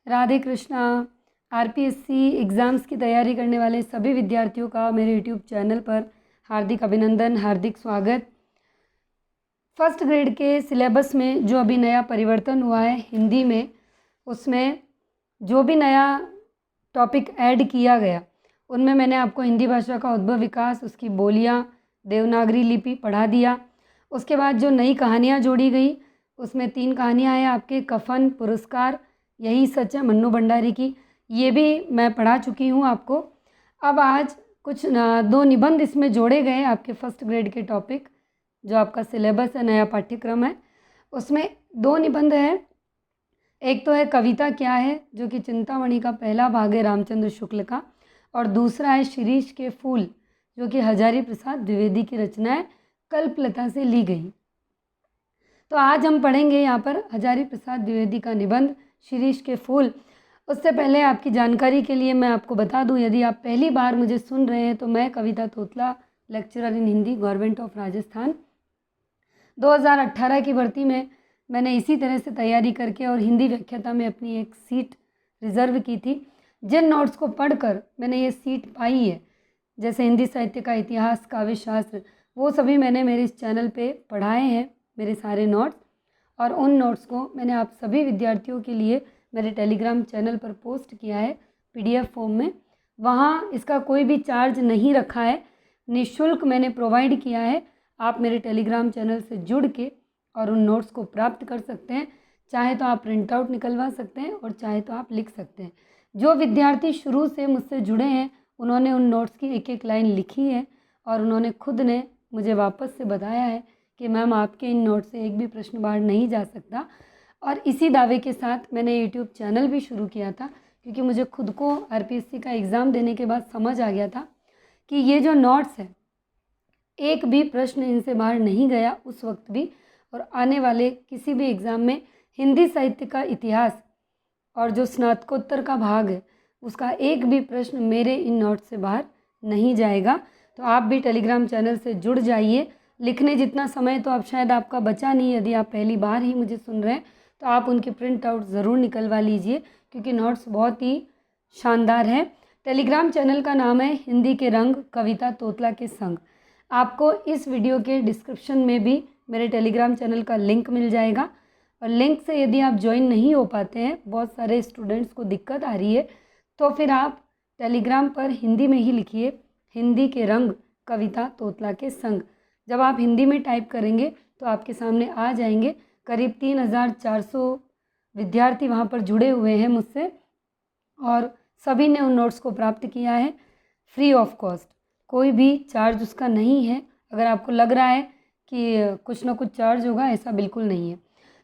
Radhe Krishna. RPSC exams की तैयारी करने वाले सभी विद्यार्थियों का मेरे यूट्यूब चैनल पर हार्दिक अभिनंदन, हार्दिक स्वागत। फर्स्ट ग्रेड के सिलेबस में जो अभी नया परिवर्तन हुआ है हिंदी में, उसमें जो भी नया टॉपिक ऐड किया गया उनमें मैंने आपको हिंदी भाषा का उद्भव विकास, उसकी बोलियाँ, देवनागरी लिपि पढ़ा दिया। उसके बाद जो नई कहानियाँ जोड़ी गई उसमें 3 कहानियाँ हैं आपके, कफन, पुरस्कार, यही सच है मन्नू भंडारी की, ये भी मैं पढ़ा चुकी हूँ आपको। अब आज कुछ 2 निबंध इसमें जोड़े गए आपके फर्स्ट ग्रेड के टॉपिक, जो आपका सिलेबस है, नया पाठ्यक्रम है, उसमें 2 निबंध हैं। एक तो है कविता क्या है, जो कि चिंतामणि का पहला भाग है रामचंद्र शुक्ल का, और दूसरा है शिरीष के फूल, जो कि हजारी प्रसाद द्विवेदी की रचना है, कल्पलता से ली गई। तो आज हम पढ़ेंगे यहाँ पर हजारी प्रसाद द्विवेदी का निबंध शिरीष के फूल। उससे पहले आपकी जानकारी के लिए मैं आपको बता दूं, यदि आप पहली बार मुझे सुन रहे हैं तो मैं Kavita Totla, lecturer in Hindi, government of Rajasthan. 2018 की भर्ती में मैंने इसी तरह से तैयारी करके और हिंदी व्याख्याता में अपनी एक सीट रिज़र्व की थी। जिन नोट्स को पढ़कर मैंने ये सीट पाई है, जैसे हिंदी साहित्य का इतिहास, काव्य शास्त्र, वो सभी मैंने मेरे इस चैनल पे पढ़ाए हैं, मेरे सारे नोट्स। और उन नोट्स को मैंने आप सभी विद्यार्थियों के लिए मेरे टेलीग्राम चैनल पर पोस्ट किया है पीडीएफ फॉर्म में। वहाँ इसका कोई भी चार्ज नहीं रखा है, निःशुल्क मैंने प्रोवाइड किया है। आप मेरे टेलीग्राम चैनल से जुड़ के और उन नोट्स को प्राप्त कर सकते हैं। चाहे तो आप प्रिंट आउट निकलवा सकते हैं और चाहे तो आप लिख सकते हैं। जो विद्यार्थी शुरू से मुझसे जुड़े हैं उन्होंने उन नोट्स की एक एक लाइन लिखी है और उन्होंने खुद ने मुझे वापस से बताया है कि मैम आपके इन नोट से एक भी प्रश्न बाहर नहीं जा सकता। और इसी दावे के साथ मैंने यूट्यूब चैनल भी शुरू किया था, क्योंकि मुझे खुद को आरपीएससी का एग्ज़ाम देने के बाद समझ आ गया था कि ये जो नोट्स है एक भी प्रश्न इनसे बाहर नहीं गया उस वक्त भी, और आने वाले किसी भी एग्ज़ाम में हिंदी साहित्य का इतिहास और जो स्नातकोत्तर का भाग है उसका एक भी प्रश्न मेरे इन नोट्स से बाहर नहीं जाएगा। तो आप भी टेलीग्राम चैनल से जुड़ जाइए। लिखने जितना समय तो अब शायद आपका बचा नहीं, यदि आप पहली बार ही मुझे सुन रहे हैं तो आप उनके प्रिंट आउट ज़रूर निकलवा लीजिए, क्योंकि नोट्स बहुत ही शानदार हैं। टेलीग्राम चैनल का नाम है हिंदी के रंग, कविता तोतला के संग। आपको इस वीडियो के डिस्क्रिप्शन में भी मेरे टेलीग्राम चैनल का लिंक मिल जाएगा, और लिंक से यदि आप ज्वाइन नहीं हो पाते हैं, बहुत सारे स्टूडेंट्स को दिक्कत आ रही है, तो फिर आप टेलीग्राम पर हिंदी में ही लिखिए हिंदी के रंग, कविता तोतला के संग। जब आप हिंदी में टाइप करेंगे तो आपके सामने आ जाएंगे। करीब 3400 विद्यार्थी वहाँ पर जुड़े हुए हैं मुझसे, और सभी ने उन नोट्स को प्राप्त किया है फ्री ऑफ कॉस्ट। कोई भी चार्ज उसका नहीं है। अगर आपको लग रहा है कि कुछ ना कुछ चार्ज होगा, ऐसा बिल्कुल नहीं है।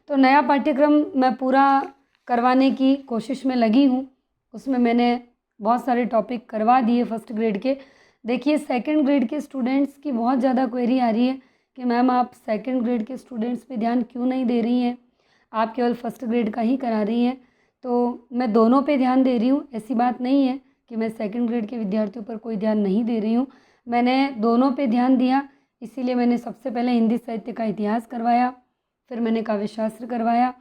तो नया पाठ्यक्रम मैं पूरा करवाने की कोशिश में लगी हूँ। उसमें मैंने बहुत सारे टॉपिक करवा दिए फर्स्ट ग्रेड के। देखिए, सेकंड ग्रेड के स्टूडेंट्स की बहुत ज़्यादा क्वेरी आ रही है कि मैम आप सेकंड ग्रेड के स्टूडेंट्स पे ध्यान क्यों नहीं दे रही हैं, आप केवल फर्स्ट ग्रेड का ही करा रही हैं। तो मैं दोनों पे ध्यान दे रही हूँ, ऐसी बात नहीं है कि मैं सेकंड ग्रेड के विद्यार्थियों पर कोई ध्यान नहीं दे रही हूँ। मैंने दोनों पे ध्यान दिया, इसीलिए मैंने सबसे पहले हिंदी साहित्य का इतिहास करवाया, फिर मैंने काव्य शास्त्र करवाया,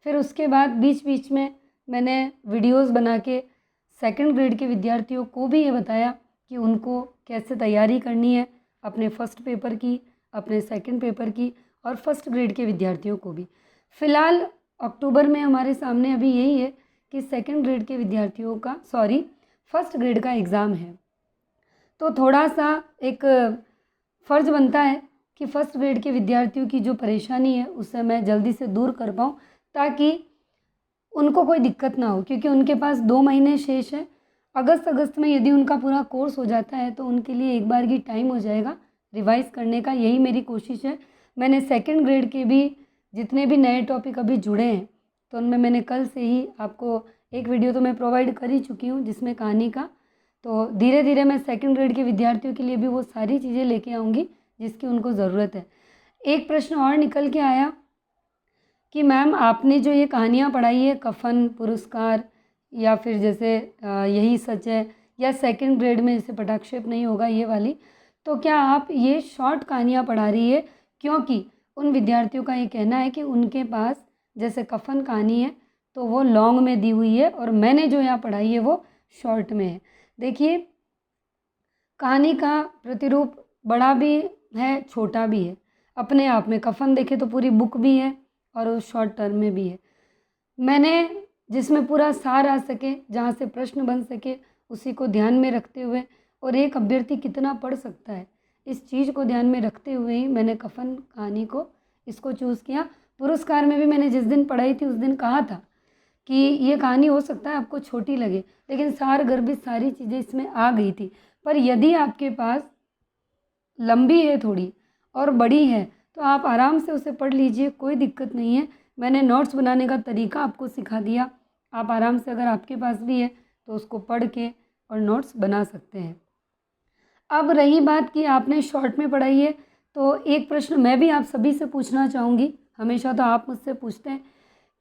फिर उसके बाद बीच बीच में मैंने वीडियोज़ बना के सेकंड ग्रेड के विद्यार्थियों को भी ये बताया कि उनको कैसे तैयारी करनी है अपने फर्स्ट पेपर की, अपने सेकंड पेपर की, और फर्स्ट ग्रेड के विद्यार्थियों को भी। फ़िलहाल अक्टूबर में हमारे सामने अभी यही है कि सेकंड ग्रेड के विद्यार्थियों का फर्स्ट ग्रेड का एग्ज़ाम है। तो थोड़ा सा एक फ़र्ज़ बनता है कि फर्स्ट ग्रेड के विद्यार्थियों की जो परेशानी है उससे मैं जल्दी से दूर कर पाऊँ, ताकि उनको कोई दिक्कत ना हो, क्योंकि उनके पास 2 महीने शेष है। अगस्त में यदि उनका पूरा कोर्स हो जाता है तो उनके लिए एक बार की टाइम हो जाएगा रिवाइज़ करने का, यही मेरी कोशिश है। मैंने सेकंड ग्रेड के भी जितने भी नए टॉपिक अभी जुड़े हैं तो उनमें मैंने कल से ही आपको एक वीडियो तो मैं प्रोवाइड कर ही चुकी हूँ जिसमें कहानी का, तो धीरे धीरे मैं सेकंड ग्रेड के विद्यार्थियों के लिए भी वो सारी चीज़ें लेके आऊँगी जिसकी उनको ज़रूरत है। एक प्रश्न और निकल के आया कि मैम आपने जो ये कहानियाँ पढ़ाई है, कफन, पुरस्कार, या फिर जैसे यही सच है, या सेकंड ग्रेड में जैसे पटाक्षेप नहीं होगा ये वाली, तो क्या आप ये शॉर्ट कहानियाँ पढ़ा रही है? क्योंकि उन विद्यार्थियों का ये कहना है कि उनके पास जैसे कफन कहानी है तो तो वो लॉन्ग में दी हुई है और मैंने जो यहाँ पढ़ाई है वो शॉर्ट में है। देखिए, कहानी का प्रतिरूप बड़ा भी है, छोटा भी है अपने आप में। कफन देखे तो पूरी बुक भी है और उस शॉर्ट टर्म में भी है। मैंने जिसमें पूरा सार आ सके, जहाँ से प्रश्न बन सके, उसी को ध्यान में रखते हुए, और एक अभ्यर्थी कितना पढ़ सकता है इस चीज़ को ध्यान में रखते हुए ही मैंने कफन कहानी को इसको चूज़ किया। पुरस्कार में भी मैंने जिस दिन पढ़ाई थी उस दिन कहा था कि ये कहानी हो सकता है आपको छोटी लगे, लेकिन सार गर्भित सारी चीज़ें इसमें आ गई थी। पर यदि आपके पास लंबी है थोड़ी और बड़ी है तो आप आराम से उसे पढ़ लीजिए, कोई दिक्कत नहीं है। मैंने नोट्स बनाने का तरीका आपको सिखा दिया, आप आराम से अगर आपके पास भी है तो उसको पढ़ के और नोट्स बना सकते हैं। अब रही बात कि आपने शॉर्ट में पढ़ाई है, तो एक प्रश्न मैं भी आप सभी से पूछना चाहूँगी। हमेशा तो आप मुझसे पूछते हैं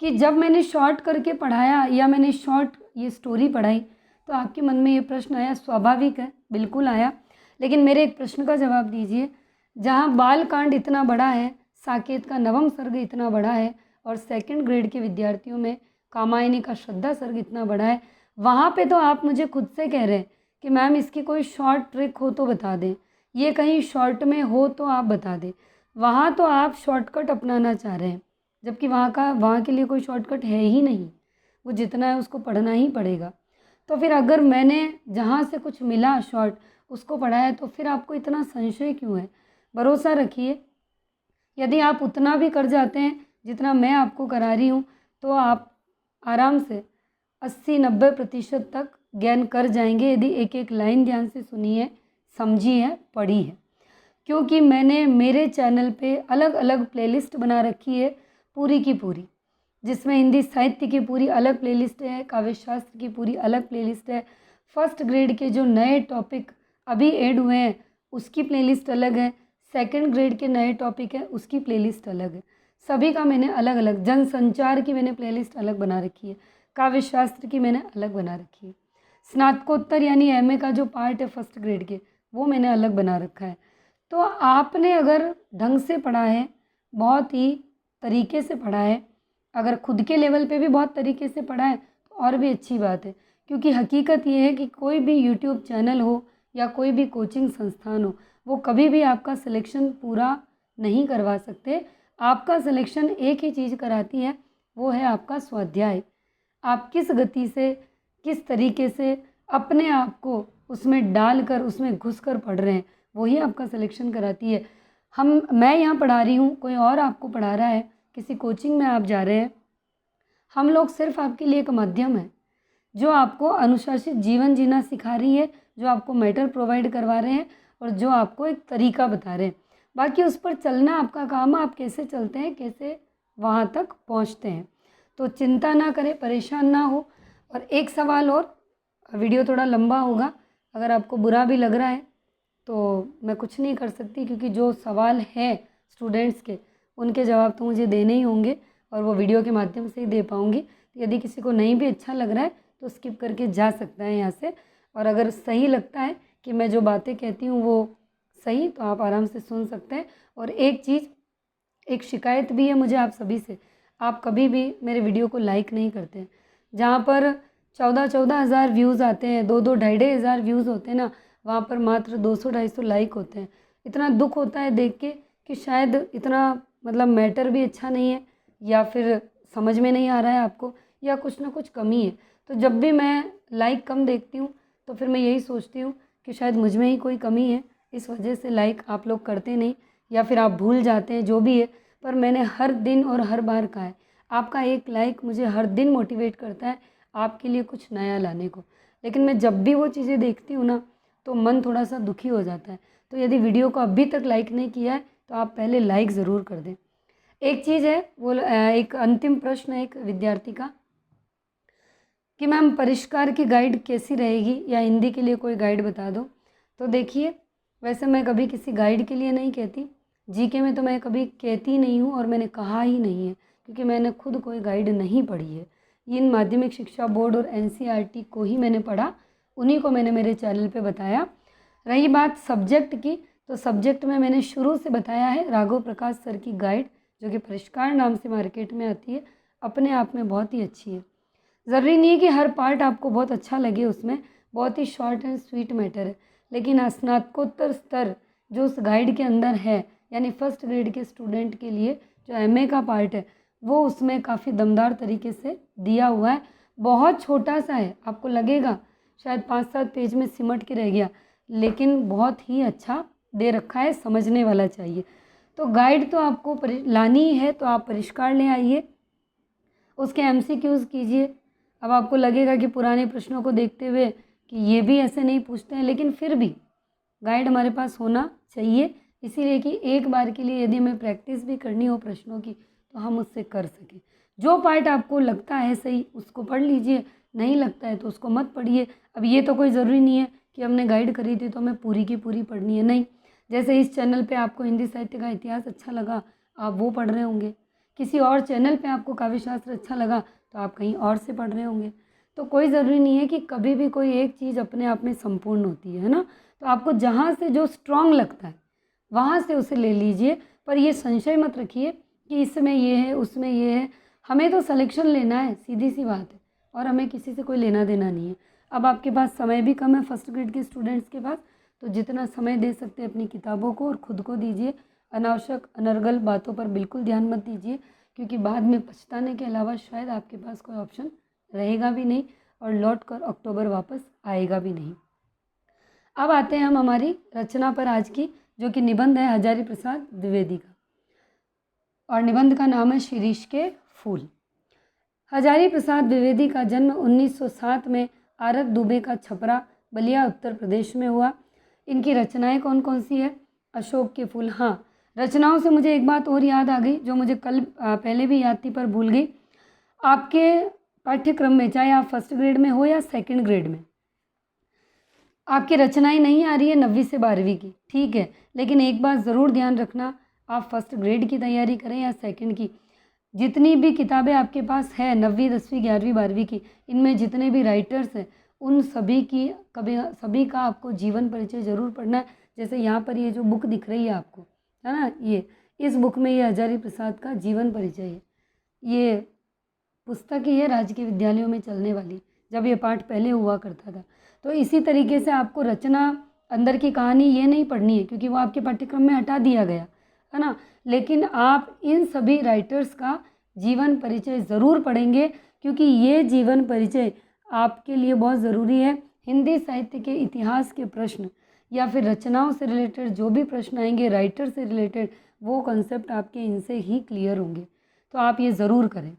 कि जब मैंने शॉर्ट करके पढ़ाया या मैंने शॉर्ट ये स्टोरी पढ़ाई तो आपके मन में ये प्रश्न आया। स्वाभाविक है, बिल्कुल आया। लेकिन मेरे एक प्रश्न का जवाब दीजिए, जहाँ बालकांड इतना बड़ा है, साकेत का नवम सर्ग इतना बड़ा है और सेकंड ग्रेड के विद्यार्थियों में कामायनी का श्रद्धा सर्ग इतना बड़ा है, वहाँ पे तो आप मुझे खुद से कह रहे हैं कि मैम इसकी कोई शॉर्ट ट्रिक हो तो बता दें, ये कहीं शॉर्ट में हो तो आप बता दें। वहाँ तो आप शॉर्टकट अपनाना चाह रहे हैं, जबकि वहाँ के लिए कोई शॉर्टकट है ही नहीं। वो जितना है उसको पढ़ना ही पड़ेगा। तो फिर अगर मैंने जहाँ से कुछ मिला शॉर्ट उसको पढ़ा है तो फिर आपको इतना संशय क्यों है? भरोसा रखिए, यदि आप उतना भी कर जाते हैं जितना मैं आपको करा रही हूँ तो आप आराम से 80-90% तक ज्ञान कर जाएंगे, यदि एक एक लाइन ध्यान से सुनी है, समझी है, पढ़ी है। क्योंकि मैंने मेरे चैनल पे अलग अलग प्लेलिस्ट बना रखी है पूरी की पूरी, जिसमें हिंदी साहित्य की पूरी अलग प्लेलिस्ट है, काव्य शास्त्र की पूरी अलग प्लेलिस्ट है, फर्स्ट ग्रेड के जो नए टॉपिक अभी ऐड हुए हैं उसकी प्लेलिस्ट अलग है, सेकंड ग्रेड के नए टॉपिक है उसकी प्लेलिस्ट अलग है। सभी का मैंने अलग अलग, जनसंचार की मैंने प्लेलिस्ट अलग बना रखी है, काव्य शास्त्र की मैंने अलग बना रखी है, स्नातकोत्तर यानी एमए का जो पार्ट है फर्स्ट ग्रेड के वो मैंने अलग बना रखा है। तो आपने अगर ढंग से पढ़ा है, बहुत ही तरीके से पढ़ा है, अगर खुद के लेवल पे भी बहुत तरीके से पढ़ा है तो और भी अच्छी बात है। क्योंकि हकीकत ये है कि कोई भी यूट्यूब चैनल हो या कोई भी कोचिंग संस्थान हो, वो कभी भी आपका सिलेक्शन पूरा नहीं करवा सकते। आपका सिलेक्शन एक ही चीज़ कराती है, वो है आपका स्वाध्याय। आप किस गति से, किस तरीके से अपने आप को उसमें डालकर, उसमें घुसकर पढ़ रहे हैं, वही आपका सिलेक्शन कराती है। मैं यहाँ पढ़ा रही हूँ, कोई और आपको पढ़ा रहा है, किसी कोचिंग में आप जा रहे हैं, हम लोग सिर्फ आपके लिए एक माध्यम है जो आपको अनुशासित जीवन जीना सिखा रही है, जो आपको मैटर प्रोवाइड करवा रहे हैं और जो आपको एक तरीका बता रहे हैं। बाकी उस पर चलना आपका काम है, आप कैसे चलते हैं, कैसे वहाँ तक पहुँचते हैं। तो चिंता ना करें, परेशान ना हो। और एक सवाल और, वीडियो थोड़ा लंबा होगा, अगर आपको बुरा भी लग रहा है तो मैं कुछ नहीं कर सकती, क्योंकि जो सवाल है स्टूडेंट्स के उनके जवाब तो मुझे देने ही होंगे और वो वीडियो के माध्यम से ही दे पाऊँगी। यदि किसी को नहीं भी अच्छा लग रहा है तो स्किप करके जा सकता है यहाँ से, और अगर सही लगता है कि मैं जो बातें कहती हूँ वो सही, तो आप आराम से सुन सकते हैं। और एक चीज़, एक शिकायत भी है मुझे आप सभी से, आप कभी भी मेरे वीडियो को लाइक नहीं करते हैं। जहाँ पर 14-14 हज़ार व्यूज़ आते हैं, 2-2 ढाई-ढाई हज़ार व्यूज़ होते हैं ना, वहाँ पर मात्र 200-250 लाइक होते हैं। इतना दुख होता है देख के कि शायद इतना मतलब मैटर भी अच्छा नहीं है, या फिर समझ में नहीं आ रहा है आपको, या कुछ ना कुछ कमी है। तो जब भी मैं लाइक कम देखती हूँ तो फिर मैं यही सोचती हूँ कि शायद मुझ में ही कोई कमी है, इस वजह से लाइक आप लोग करते नहीं, या फिर आप भूल जाते हैं, जो भी है। पर मैंने हर दिन और हर बार कहा है, आपका एक लाइक मुझे हर दिन मोटिवेट करता है आपके लिए कुछ नया लाने को। लेकिन मैं जब भी वो चीज़ें देखती हूँ ना तो मन थोड़ा सा दुखी हो जाता है। तो यदि वीडियो को अभी तक लाइक नहीं किया है तो आप पहले लाइक ज़रूर कर दें। एक चीज़ है, वो एक अंतिम प्रश्न है एक विद्यार्थी का कि मैम परिष्कार की गाइड कैसी रहेगी, या हिंदी के लिए कोई गाइड बता दो। तो देखिए, वैसे मैं कभी किसी गाइड के लिए नहीं कहती, जीके में तो मैं कभी कहती नहीं हूँ और मैंने कहा ही नहीं है, क्योंकि मैंने खुद कोई गाइड नहीं पढ़ी है। इन माध्यमिक शिक्षा बोर्ड और एनसीईआरटी को ही मैंने पढ़ा, उन्हीं को मैंने मेरे चैनल पे बताया। रही बात सब्जेक्ट की, तो सब्जेक्ट में मैंने शुरू से बताया है राघव प्रकाश सर की गाइड, जो कि परिष्कार नाम से मार्केट में आती है, अपने आप में बहुत ही अच्छी है। ज़रूरी नहीं है कि हर पार्ट आपको बहुत अच्छा लगे, उसमें बहुत ही शॉर्ट एंड स्वीट मैटर है, लेकिन स्नातकोत्तर स्तर जो उस गाइड के अंदर है, यानी फर्स्ट ग्रेड के स्टूडेंट के लिए जो एमए का पार्ट है, वो उसमें काफ़ी दमदार तरीके से दिया हुआ है। बहुत छोटा सा है, आपको लगेगा शायद 5-7 पेज में सिमट के रह गया, लेकिन बहुत ही अच्छा दे रखा है, समझने वाला चाहिए। तो गाइड तो आपको लानी ही है, तो आप परिष्कार ले आइए, उसके एमसीक्यूज़ कीजिए। अब आपको लगेगा कि पुराने प्रश्नों को देखते हुए कि ये भी ऐसे नहीं पूछते हैं, लेकिन फिर भी गाइड हमारे पास होना चाहिए, इसीलिए कि एक बार के लिए यदि हमें प्रैक्टिस भी करनी हो प्रश्नों की तो हम उससे कर सकें। जो पार्ट आपको लगता है सही उसको पढ़ लीजिए, नहीं लगता है तो उसको मत पढ़िए। अब ये तो कोई ज़रूरी नहीं है कि हमने गाइड करी थी तो हमें पूरी की पूरी पढ़नी है, नहीं। जैसे इस चैनल पे आपको हिंदी साहित्य का इतिहास अच्छा लगा, आप वो पढ़ रहे होंगे, किसी और चैनल पे आपको काव्य शास्त्र अच्छा लगा तो आप कहीं और से पढ़ रहे होंगे। तो कोई ज़रूरी नहीं है कि कभी भी कोई एक चीज़ अपने आप में संपूर्ण होती है ना। तो आपको जहाँ से जो स्ट्रॉन्ग लगता है वहाँ से उसे ले लीजिए, पर ये संशय मत रखिए कि इसमें ये है उसमें ये है। हमें तो सिलेक्शन लेना है, सीधी सी बात है, और हमें किसी से कोई लेना देना नहीं है। अब आपके पास समय भी कम है फर्स्ट ग्रेड के स्टूडेंट्स के पास, तो जितना समय दे सकते हैं अपनी किताबों को और ख़ुद को दीजिए। अनावश्यक अनर्गल बातों पर बिल्कुल ध्यान मत दीजिए, क्योंकि बाद में पछताने के अलावा शायद आपके पास कोई ऑप्शन रहेगा भी नहीं और लौट कर अक्टूबर वापस आएगा भी नहीं। अब आते हैं हम हमारी रचना पर आज की, जो कि निबंध है हजारी प्रसाद द्विवेदी का, और निबंध का नाम है शिरीष के फूल। हजारी प्रसाद द्विवेदी का जन्म 1907 में आरत दुबे का छपरा बलिया उत्तर प्रदेश में हुआ। इनकी रचनाएं कौन कौन सी है? अशोक के फूल। हाँ, रचनाओं से मुझे एक बात और याद आ गई जो मुझे कल पहले भी याद थी पर भूल गई। आपके पाठ्यक्रम में, चाहे आप फर्स्ट ग्रेड में हो या सेकंड ग्रेड में, आपकी रचनाएं नहीं आ रही है 9वीं से 12वीं की, ठीक है, लेकिन एक बात ज़रूर ध्यान रखना, आप फर्स्ट ग्रेड की तैयारी करें या सेकंड की, जितनी भी किताबें आपके पास है 9वीं 10वीं 11वीं 12वीं की, इनमें जितने भी राइटर्स हैं उन सभी की सभी का आपको जीवन परिचय ज़रूर पढ़ना है। जैसे यहाँ पर ये जो बुक दिख रही है आपको, है ना, ये इस बुक में ये हजारी प्रसाद का जीवन परिचय है। ये पुस्तक ही है राजकीय विद्यालयों में चलने वाली, जब ये पाठ पहले हुआ करता था। तो इसी तरीके से आपको रचना, अंदर की कहानी ये नहीं पढ़नी है क्योंकि वो आपके पाठ्यक्रम में हटा दिया गया है ना, लेकिन आप इन सभी राइटर्स का जीवन परिचय ज़रूर पढ़ेंगे, क्योंकि ये जीवन परिचय आपके लिए बहुत ज़रूरी है। हिंदी साहित्य के इतिहास के प्रश्न या फिर रचनाओं से रिलेटेड जो भी प्रश्न आएंगे, राइटर से रिलेटेड, वो कॉन्सेप्ट आपके इनसे ही क्लियर होंगे, तो आप ये ज़रूर करें।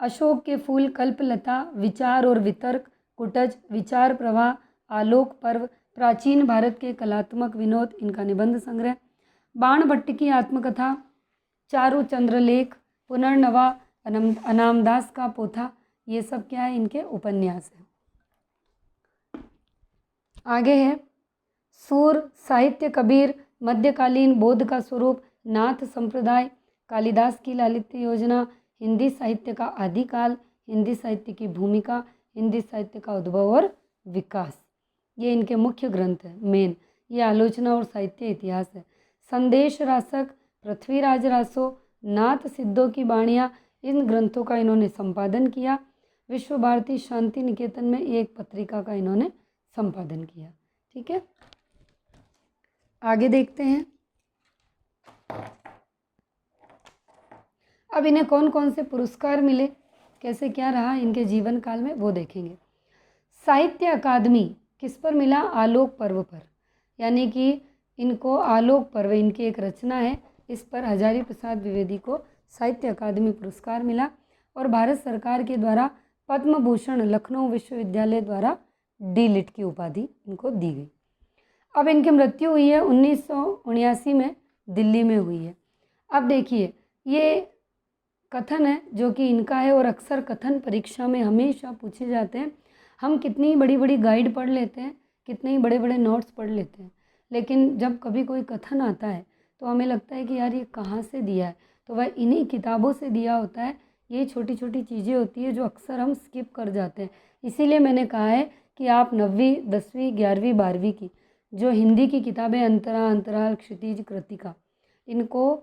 अशोक के फूल, कल्पलता, विचार और वितर्क, कुटज, विचार प्रवाह, आलोक पर्व, प्राचीन भारत के कलात्मक विनोद, इनका निबंध संग्रह, बाणभट्ट की आत्मकथा, चारु चंद्रलेख, पुनर्नवा, अनामदास का पोथा, ये सब क्या है? इनके उपन्यास है। आगे है सूर, साहित्य कबीर, मध्यकालीन बौद्ध का स्वरूप, नाथ संप्रदाय, कालिदास की लालित्य योजना, हिंदी साहित्य का आदिकाल, हिंदी साहित्य की भूमिका, हिंदी साहित्य का उद्भव और विकास, ये इनके मुख्य ग्रंथ है। मेन ये आलोचना और साहित्य इतिहास है। संदेश रासक, पृथ्वीराज रासो, नाथ सिद्धों की बाणियाँ, इन ग्रंथों का इन्होंने संपादन किया। विश्व भारती शांति निकेतन में एक पत्रिका का इन्होंने संपादन किया। ठीक है, आगे देखते हैं। अब इन्हें कौन कौन से पुरस्कार मिले, कैसे क्या रहा इनके जीवन काल में, वो देखेंगे। साहित्य अकादमी किस पर मिला? आलोक पर्व पर, यानी कि इनको आलोक पर्व, इनकी एक रचना है, इस पर हजारी प्रसाद द्विवेदी को साहित्य अकादमी पुरस्कार मिला और भारत सरकार के द्वारा पद्म भूषण लखनऊ विश्वविद्यालय द्वारा डी.लिट की उपाधि इनको दी गई। अब इनकी मृत्यु हुई है 1979 में, दिल्ली में हुई है। अब देखिए, ये कथन है जो कि इनका है और अक्सर कथन परीक्षा में हमेशा पूछे जाते हैं। हम कितनी बड़ी बड़ी गाइड पढ़ लेते हैं, कितने ही बड़े बड़े नोट्स पढ़ लेते हैं, लेकिन जब कभी कोई कथन आता है तो हमें लगता है कि यार ये कहाँ से दिया है, तो वह इन्हीं किताबों से दिया होता है। ये छोटी छोटी चीज़ें होती है जो अक्सर हम स्किप कर जाते हैं। इसीलिए मैंने कहा है कि आप 9वीं 10वीं 11वीं 12वीं की जो हिंदी की किताबें, अंतरा, अंतराल, क्षितिज, कृतिका, इनको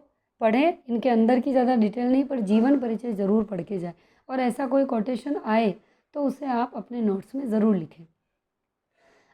पढ़ें, इनके अंदर की ज़्यादा डिटेल नहीं पर जीवन परिचय ज़रूर पढ़ के जाए, और ऐसा कोई कोटेशन आए तो उसे आप अपने नोट्स में ज़रूर लिखें।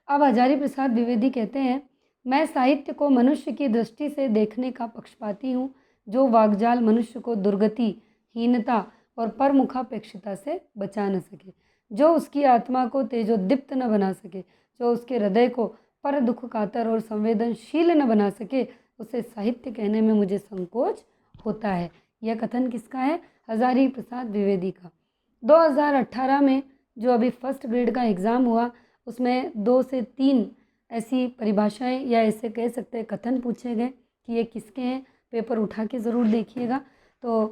अब हजारी प्रसाद द्विवेदी कहते हैं, मैं साहित्य को मनुष्य की दृष्टि से देखने का पक्षपाती हूँ, जो वाग्जाल मनुष्य को दुर्गति, हीनता और परमुखापेक्षिता से बचा न सके, जो उसकी आत्मा को तेजोदीप्त न बना सके, जो उसके हृदय को पर दुख कातर और संवेदनशील न बना सके, उसे साहित्य कहने में मुझे संकोच होता है। यह कथन किसका है? हजारी प्रसाद द्विवेदी का। 2018 में जो अभी फर्स्ट ग्रेड का एग्ज़ाम हुआ, उसमें 2 से 3 ऐसी परिभाषाएं या ऐसे कह सकते हैं कथन पूछे गए कि ये किसके हैं। पेपर उठा के ज़रूर देखिएगा। तो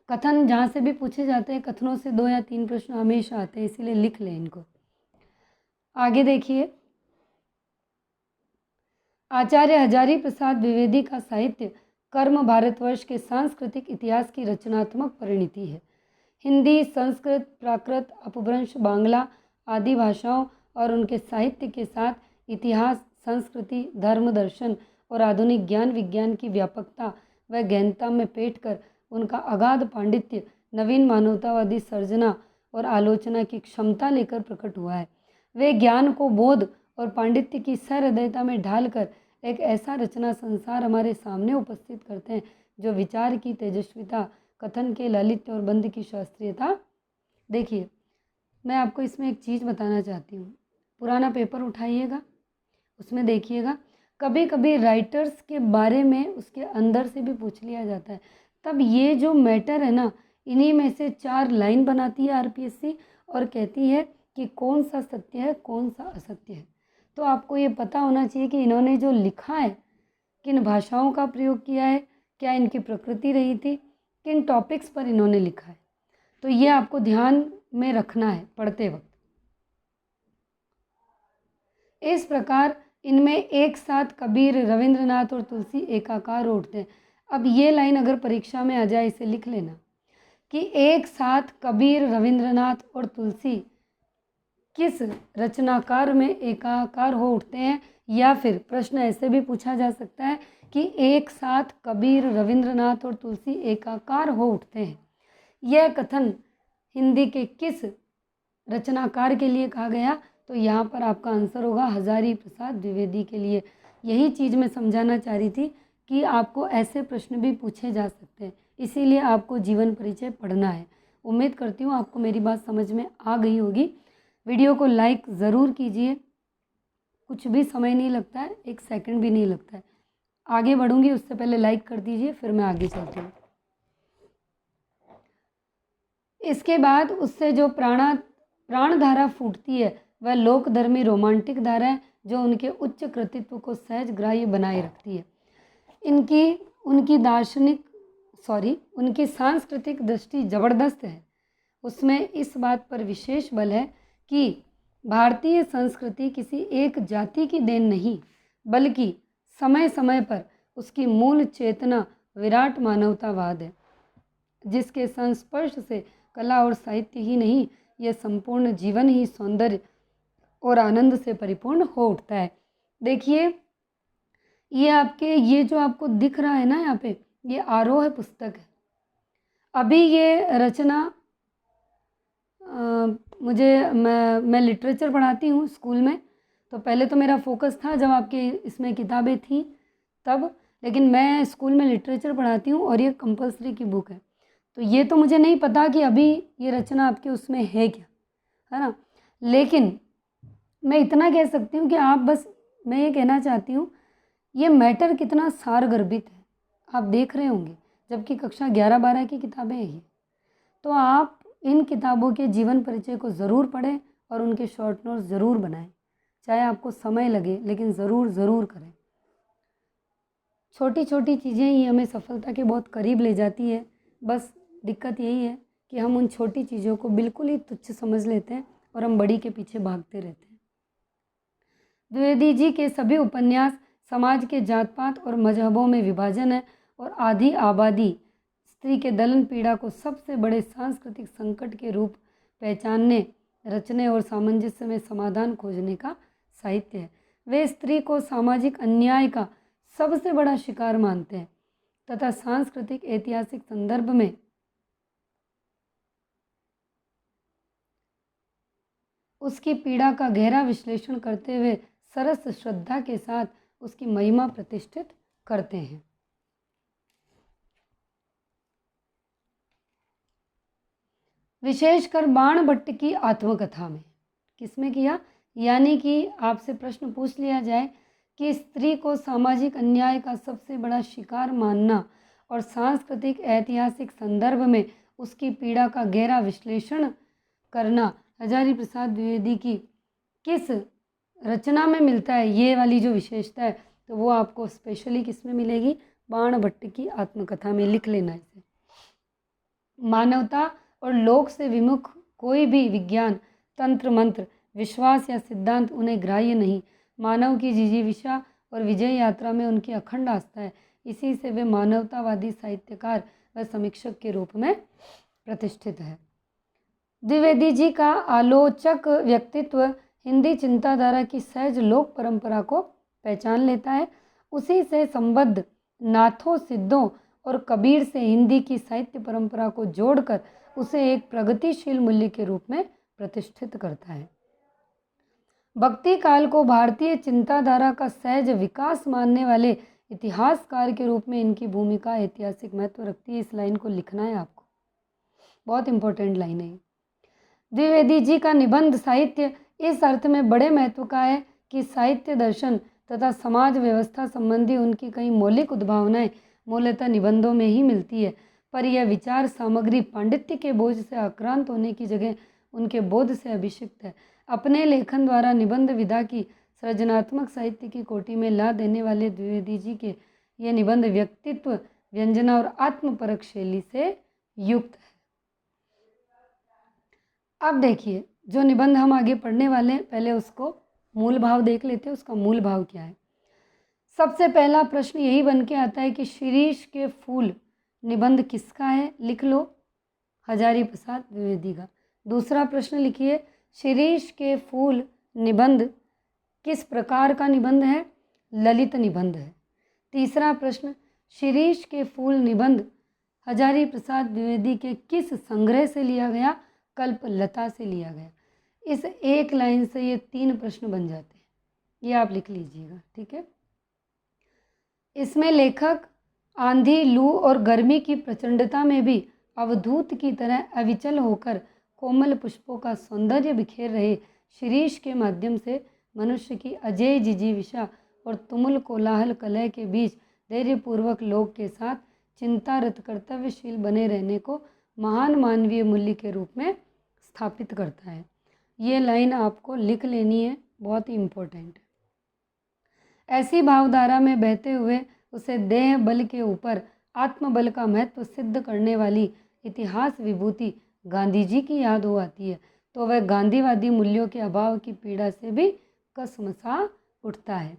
कथन जहाँ से भी पूछे जाते हैं, कथनों से 2 या 3 प्रश्न हमेशा आते हैं, इसीलिए लिख लें इनको। आगे देखिए, आचार्य हजारी प्रसाद द्विवेदी का साहित्य कर्म भारतवर्ष के सांस्कृतिक इतिहास की रचनात्मक परिणति है। हिंदी, संस्कृत, प्राकृत, अपभ्रंश, बांग्ला आदि भाषाओं और उनके साहित्य के साथ इतिहास, संस्कृति, धर्म, दर्शन और आधुनिक ज्ञान विज्ञान की व्यापकता व गहनता में पेट कर उनका अगाध पांडित्य नवीन मानवतावादी सर्जना और आलोचना की क्षमता लेकर प्रकट हुआ है। वे ज्ञान को बोध और पांडित्य की सहृदयता में ढालकर एक ऐसा रचना संसार हमारे सामने उपस्थित करते हैं जो विचार की तेजस्विता, कथन के लालित्य और बंध की शास्त्रीयता। देखिए, मैं आपको इसमें एक चीज़ बताना चाहती हूँ। पुराना पेपर उठाइएगा, उसमें देखिएगा, कभी कभी राइटर्स के बारे में उसके अंदर से भी पूछ लिया जाता है। तब ये जो मैटर है ना, इन्हीं में से 4 लाइन बनाती है आरपीएससी और कहती है कि कौन सा सत्य है, कौन सा असत्य है। तो आपको ये पता होना चाहिए कि इन्होंने जो लिखा है, किन भाषाओं का प्रयोग किया है, क्या इनकी प्रकृति रही थी, किन टॉपिक्स पर इन्होंने लिखा है। तो ये आपको ध्यान में रखना है पढ़ते वक्त। इस प्रकार इनमें एक साथ कबीर, रविंद्रनाथ और तुलसी एकाकार उठते हैं। अब ये लाइन अगर परीक्षा में आ जाए, इसे लिख लेना कि एक साथ कबीर, रविंद्रनाथ और तुलसी किस रचनाकार में एकाकार हो उठते हैं। या फिर प्रश्न ऐसे भी पूछा जा सकता है कि एक साथ कबीर, रविंद्रनाथ और तुलसी एकाकार हो उठते हैं। यह कथन हिंदी के किस रचनाकार के लिए कहा गया? तो यहाँ पर आपका आंसर होगा हजारी प्रसाद द्विवेदी के लिए। यही चीज़ मैं समझाना चाह रही थी कि आपको ऐसे प्रश्न भी पूछे जा सकते हैं, इसीलिए आपको जीवन परिचय पढ़ना है। उम्मीद करती हूँ आपको मेरी बात समझ में आ गई होगी। वीडियो को लाइक ज़रूर कीजिए, कुछ भी समय नहीं लगता है, 1 सेकंड भी नहीं लगता है। आगे बढ़ूँगी उससे पहले लाइक कर दीजिए, फिर मैं आगे चलती हूँ। इसके बाद उससे जो प्राण धारा फूटती है वह लोकधर्मी रोमांटिक धारा है, जो उनके उच्च कृतित्व को सहज ग्राह्य बनाए रखती है। उनकी सांस्कृतिक दृष्टि जबरदस्त है। उसमें इस बात पर विशेष बल है कि भारतीय संस्कृति किसी एक जाति की देन नहीं, बल्कि समय समय पर उसकी मूल चेतना विराट मानवतावाद है, जिसके संस्पर्श से कला और साहित्य ही नहीं, यह संपूर्ण जीवन ही सौंदर्य और आनंद से परिपूर्ण हो उठता है। देखिए, ये जो आपको दिख रहा है ना यहाँ पे, ये आरोह पुस्तक है। अभी ये रचना मैं लिटरेचर पढ़ाती हूँ स्कूल में, तो पहले तो मेरा फोकस था जब आपके इसमें किताबें थी तब, लेकिन मैं स्कूल में लिटरेचर पढ़ाती हूँ और ये कंपलसरी की बुक है। तो ये तो मुझे नहीं पता कि अभी ये रचना आपके उसमें है क्या, है ना। लेकिन मैं इतना कह सकती हूँ कि मैं ये कहना चाहती हूँ, ये मैटर कितना सारगर्भित है आप देख रहे होंगे, जबकि कक्षा 11-12 की किताबें हैं ये। तो आप इन किताबों के जीवन परिचय को ज़रूर पढ़ें और उनके शॉर्ट नोट्स ज़रूर बनाएं, चाहे आपको समय लगे, लेकिन ज़रूर करें। छोटी छोटी चीज़ें ही हमें सफलता के बहुत करीब ले जाती है। बस दिक्कत यही है कि हम उन छोटी चीज़ों को बिल्कुल ही तुच्छ समझ लेते हैं और हम बड़ी के पीछे भागते रहते हैं। द्विवेदी जी के सभी उपन्यास समाज के जात पात और मजहबों में विभाजन है और आधी आबादी स्त्री के दलन पीड़ा को सबसे बड़े सांस्कृतिक संकट के रूप पहचानने, रचने और सामंजस्य में समाधान खोजने का साहित्य है। वे स्त्री को सामाजिक अन्याय का सबसे बड़ा शिकार मानते हैं तथा सांस्कृतिक ऐतिहासिक संदर्भ में उसकी पीड़ा का गहरा विश्लेषण करते हुए सरस श्रद्धा के साथ उसकी महिमा प्रतिष्ठित करते हैं। विशेषकर बाणभट्ट की आत्मकथा में किसमें किया, यानी कि आपसे प्रश्न पूछ लिया जाए कि स्त्री को सामाजिक अन्याय का सबसे बड़ा शिकार मानना और सांस्कृतिक ऐतिहासिक संदर्भ में उसकी पीड़ा का गहरा विश्लेषण करना हजारी प्रसाद द्विवेदी की किस रचना में मिलता है, ये वाली जो विशेषता है तो वो आपको स्पेशली किस में मिलेगी, बाणभट्ट की आत्मकथा में। लिख लेना इसे। मानवता और लोक से विमुख कोई भी विज्ञान, तंत्र मंत्र, विश्वास या सिद्धांत उन्हें ग्राह्य नहीं। मानव की जिजीविषा और विजय यात्रा में उनकी अखंड आस्था है। इसी से वे मानवतावादी साहित्यकार व समीक्षक के रूप में प्रतिष्ठित है। द्विवेदी जी का आलोचक व्यक्तित्व हिंदी चिंताधारा की सहज लोक परंपरा को पहचान लेता है। उसी से संबद्ध नाथों, सिद्धों और कबीर से हिंदी की साहित्य परंपरा को जोड़कर उसे एक प्रगतिशील मूल्य के रूप में प्रतिष्ठित करता है। भक्ति काल को भारतीय चिंताधारा का सहज विकास मानने वाले इतिहासकार के रूप में इनकी भूमिका ऐतिहासिक महत्व रखती है। इस लाइन को लिखना है आपको, बहुत इंपॉर्टेंट लाइन है। द्विवेदी जी का निबंध साहित्य इस अर्थ में बड़े महत्व का है कि साहित्य दर्शन तथा समाज व्यवस्था संबंधी उनकी कई मौलिक उद्भावनाएं मूलतः निबंधों में ही मिलती है, पर यह विचार सामग्री पांडित्य के बोझ से आक्रांत होने की जगह उनके बोध से अभिषिक्त है। अपने लेखन द्वारा निबंध विधा की सृजनात्मक साहित्य की कोटि में ला देने वाले द्विवेदी जी के ये निबंध व्यक्तित्व, व्यंजना और आत्मपरक शैली से युक्त है। अब देखिए, जो निबंध हम आगे पढ़ने वाले हैं, पहले उसको मूल भाव देख लेते हैं। उसका मूल भाव क्या है? सबसे पहला प्रश्न यही बन के आता है कि शिरीष के फूल निबंध किसका है? लिख लो, हजारी प्रसाद द्विवेदी का। दूसरा प्रश्न लिखिए, शिरीष के फूल निबंध किस प्रकार का निबंध है? ललित निबंध है। तीसरा प्रश्न, शिरीष के फूल निबंध हजारी प्रसाद द्विवेदी के किस संग्रह से लिया गया? कल्पलता से लिया गया। इस एक लाइन से ये 3 प्रश्न बन जाते हैं, ये आप लिख लीजिएगा, ठीक है। इसमें लेखक आंधी, लू और गर्मी की प्रचंडता में भी अवधूत की तरह अविचल होकर कोमल पुष्पों का सौंदर्य बिखेर रहे शिरीष के माध्यम से मनुष्य की अजेय जिजीविषा और तुमुल कोलाहल कलह के बीच धैर्यपूर्वक लोक के साथ चिंतारत कर्तव्यशील बने रहने को महान मानवीय मूल्य के रूप में स्थापित करता है। ये लाइन आपको लिख लेनी है, बहुत ही इम्पोर्टेंट है। ऐसी भावधारा में बहते हुए उसे देह बल के ऊपर आत्मबल का महत्व सिद्ध करने वाली इतिहास विभूति गांधी जी की याद हो आती है तो वह गांधीवादी मूल्यों के अभाव की पीड़ा से भी कसमसा उठता है।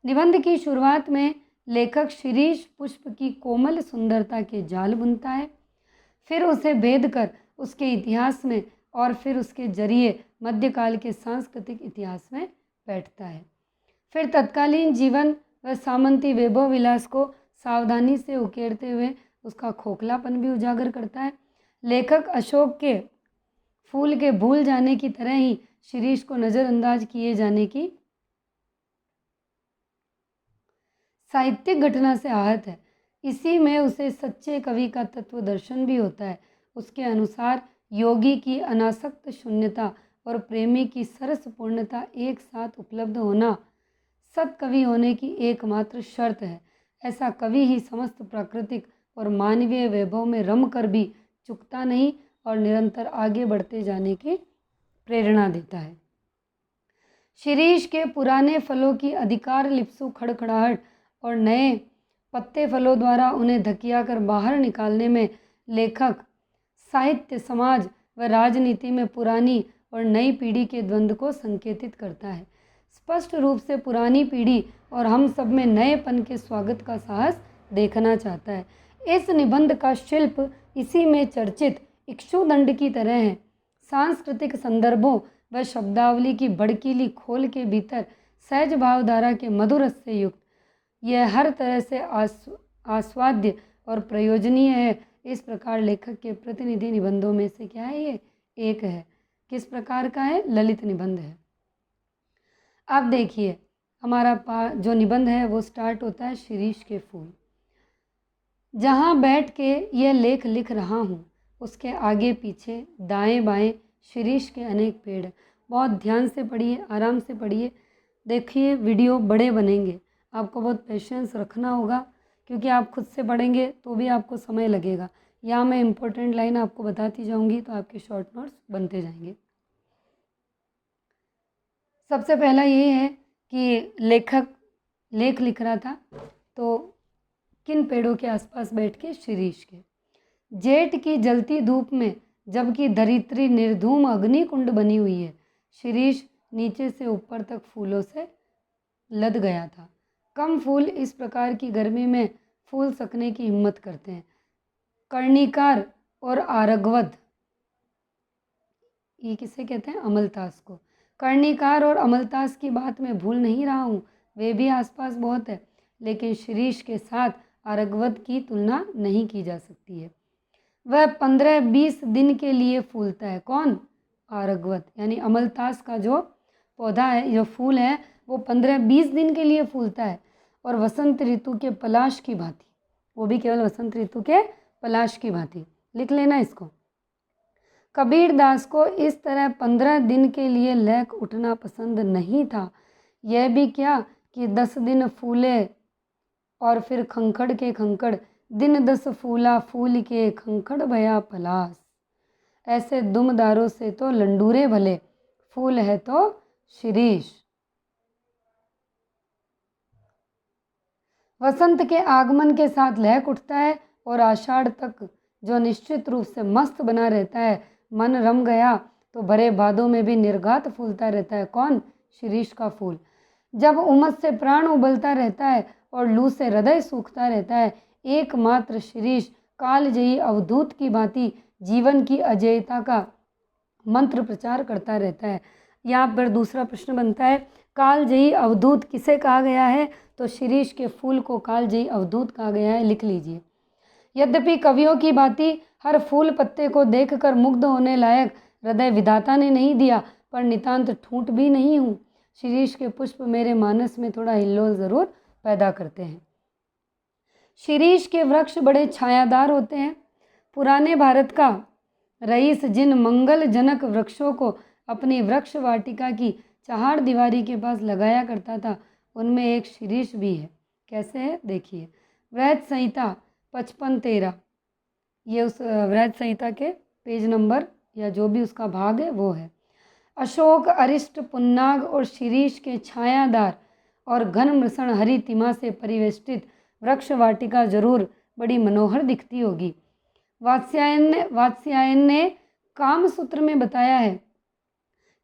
निबंध की शुरुआत में लेखक शिरीष पुष्प की कोमल सुंदरता के जाल बुनता है, फिर उसे भेद कर उसके इतिहास में और फिर उसके जरिए मध्यकाल के सांस्कृतिक इतिहास में बैठता है। फिर तत्कालीन जीवन व सामंती वैभव विलास को सावधानी से उकेरते हुए उसका खोखलापन भी उजागर करता है। लेखक अशोक के फूल के भूल जाने की तरह ही शिरीष को नज़रअंदाज किए जाने की साहित्यिक घटना से आहत है। इसी में उसे सच्चे कवि का तत्व दर्शन भी होता है। उसके अनुसार योगी की अनासक्त शून्यता और प्रेमी की सरस पूर्णता एक साथ उपलब्ध होना सत्कवि होने की एकमात्र शर्त है। ऐसा कवि ही समस्त प्राकृतिक और मानवीय वैभव में रम कर भी चुकता नहीं और निरंतर आगे बढ़ते जाने की प्रेरणा देता है। शिरीष के पुराने फलों की अधिकार लिप्सु खड़खड़ाहट और नए पत्ते फलों द्वारा उन्हें धकिया कर बाहर निकालने में लेखक साहित्य, समाज व राजनीति में पुरानी और नई पीढ़ी के द्वंद्व को संकेतित करता है। स्पष्ट रूप से पुरानी पीढ़ी और हम सब में नएपन के स्वागत का साहस देखना चाहता है। इस निबंध का शिल्प इसी में चर्चित इक्षुदंड की तरह है। सांस्कृतिक संदर्भों व शब्दावली की भड़कीली खोल के भीतर सहज भावधारा के मधुर रस से युक्त यह हर तरह से आस्वाद्य और प्रयोजनीय है। इस प्रकार लेखक के प्रतिनिधि निबंधों में से क्या है, ये एक है। किस प्रकार का है, ललित निबंध है। अब देखिए हमारा जो निबंध है वो स्टार्ट होता है शिरीष के फूल। जहाँ बैठ के यह लेख लिख रहा हूँ उसके आगे पीछे दाएं बाएं शिरीष के अनेक पेड़ हैं। बहुत ध्यान से पढ़िए, आराम से पढ़िए। देखिए वीडियो बड़े बनेंगे, आपको बहुत पेशेंस रखना होगा क्योंकि आप खुद से पढ़ेंगे तो भी आपको समय लगेगा। यहाँ मैं इम्पोर्टेंट लाइन आपको बताती जाऊँगी तो आपके शॉर्ट नोट्स बनते जाएंगे। सबसे पहला ये है कि लेखक लेख लिख रहा था तो किन पेड़ों के आसपास बैठ के, शिरीष के। जेठ की जलती धूप में जबकि धरित्री निर्धूम अग्निकुंड बनी हुई है, शिरीष नीचे से ऊपर तक फूलों से लद गया था। कम फूल इस प्रकार की गर्मी में फूल सकने की हिम्मत करते हैं। कर्णिकार और आरगवद, ये किसे कहते हैं, अमलतास को। कर्णिकार और अमलतास की बात मैं भूल नहीं रहा हूँ, वे भी आसपास बहुत है, लेकिन शिरीष के साथ आरगवद की तुलना नहीं की जा सकती है। वह 15-20 दिन के लिए फूलता है। कौन, आरगवद, यानी अमलतास का जो पौधा है, जो फूल है, वो 15-20 दिन के लिए फूलता है और वसंत ऋतु के पलाश की भांति, वो भी केवल वसंत ऋतु के पलाश की भांति। लिख लेना इसको। कबीर दास को इस तरह 15 दिन के लिए लेख उठना पसंद नहीं था। यह भी क्या कि 10 दिन फूले और फिर खंखड़ के खंखड़, दिन 10 फूला फूल के खंखड़ भया पलास। ऐसे दुमदारों से तो लंडूरे भले, फूल है तो शिरीष। वसंत के आगमन के साथ लहक उठता है और आषाढ़ तक जो निश्चित रूप से मस्त बना रहता है। मन रम गया तो भरे बादों में भी निर्घात फूलता रहता है। कौन, शिरीष का फूल। जब उमस से प्राण उबलता रहता है और लू से हृदय सूखता रहता है, एकमात्र शिरीष कालजयी अवधूत की भांति जीवन की अजेयता का मंत्र प्रचार करता रहता है। यहाँ पर दूसरा प्रश्न बनता है, कालजयी अवधूत किसे कहा गया है, तो शिरीष के फूल को कालजयी अवधूत कहा गया है। लिख लीजिए। यद्यपि कवियों की भांति हर फूल पत्ते को देखकर मुग्ध होने लायक हृदय विधाता ने नहीं दिया, पर नितांत ठूंठ भी नहीं हूँ। शिरीष के पुष्प मेरे मानस में थोड़ा हिल्लोल जरूर पैदा करते हैं। शिरीष के वृक्ष बड़े छायादार होते हैं। पुराने भारत का रईस जिन मंगलजनक वृक्षों को अपनी वृक्ष वाटिका की चहाड़ दीवारी के पास लगाया करता था, उनमें एक शिरीष भी है। कैसे है, देखिए। वृहत संहिता 55-13, ये उस वृहत संहिता के पेज नंबर या जो भी उसका भाग है वो है। अशोक, अरिष्ट, पुन्नाग और शिरीष के छायादार और घन मृषण हरी तिमा से परिवेष्टित वृक्ष वाटिका जरूर बड़ी मनोहर दिखती होगी। वात्स्यायन ने कामसूत्र में बताया है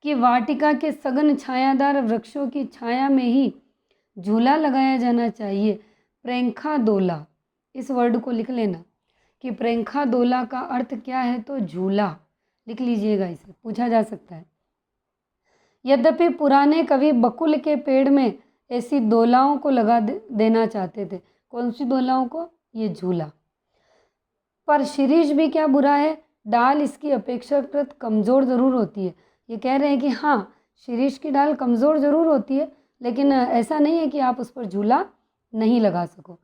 कि वाटिका के सघन छायादार वृक्षों की छाया में ही झूला लगाया जाना चाहिए। प्रेंखा दोला, इस वर्ड को लिख लेना कि प्रेंखा दोला का अर्थ क्या है, तो झूला। लिख लीजिएगा, इसे पूछा जा सकता है। यद्यपि पुराने कवि बकुल के पेड़ में ऐसी दोलाओं को लगा देना चाहते थे। कौन सी दोलाओं को, ये झूला। पर शिरीष भी क्या बुरा है, डाल इसकी अपेक्षाकृत कमज़ोर ज़रूर होती है। ये कह रहे हैं कि हाँ, शिरीष की डाल कमज़ोर ज़रूर होती है, लेकिन ऐसा नहीं है कि आप उस पर झूला नहीं लगा सको।